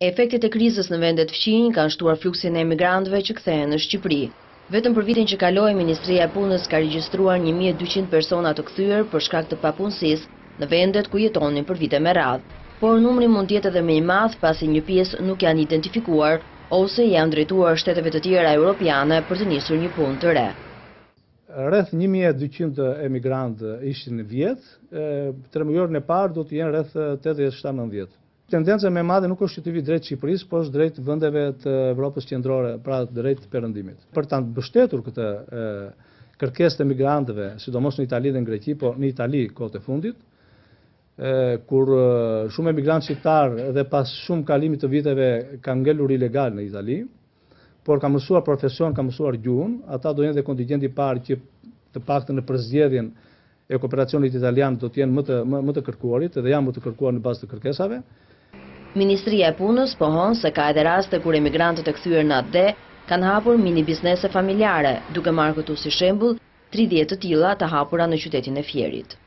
Efektet e krizës në vendet fqinj kanë shtuar fluksin e emigrantëve që kthehen në Shqipëri. Vetëm për vitin që kaloi, Ministria e Punës ka regjistruar 1200 persona të kthyer për shkak të papunësisë në vendet ku jetonin për vite me radhë. Por numri mund të jetë edhe më i madh pasi një pjesë nuk janë identifikuar ose janë drejtuar shteteve të tjera europiane për të nisur një punë të re. Rreth 1200 emigrantë ishin vjet, 3 muajin e parë do të jenë rreth 80-90. Tendenca më e madhe nuk është që të vi drejt Shqipërisë, por është drejt vendeve të Evropës qendrore, pra drejt perëndimit. Për ta mbështetur këtë kërkesë të emigrantëve, sidomos në Itali dhe në Greqi, po në Itali kohët e fundit, kur shumë emigrantë shqiptarë dhe pas shumë kalimit të viteve kanë ngelur ilegal në Itali, por kanë mësuar profesion, kanë mësuar gjuhën, ata do jenë dhe kontingjenti i parë që të paktën në përzgjedhjen e kooperacionit italian do të jenë më të kërkuarit dhe janë më të kërkuar në bazë të kërkesave. Ministria e Punës pohon se ka edhe raste kur emigrantët e kthyer në AD kanë hapur mini biznese familjare, duke marrë këtu si shembull 30 të tilla të hapura në qytetin e Fierit.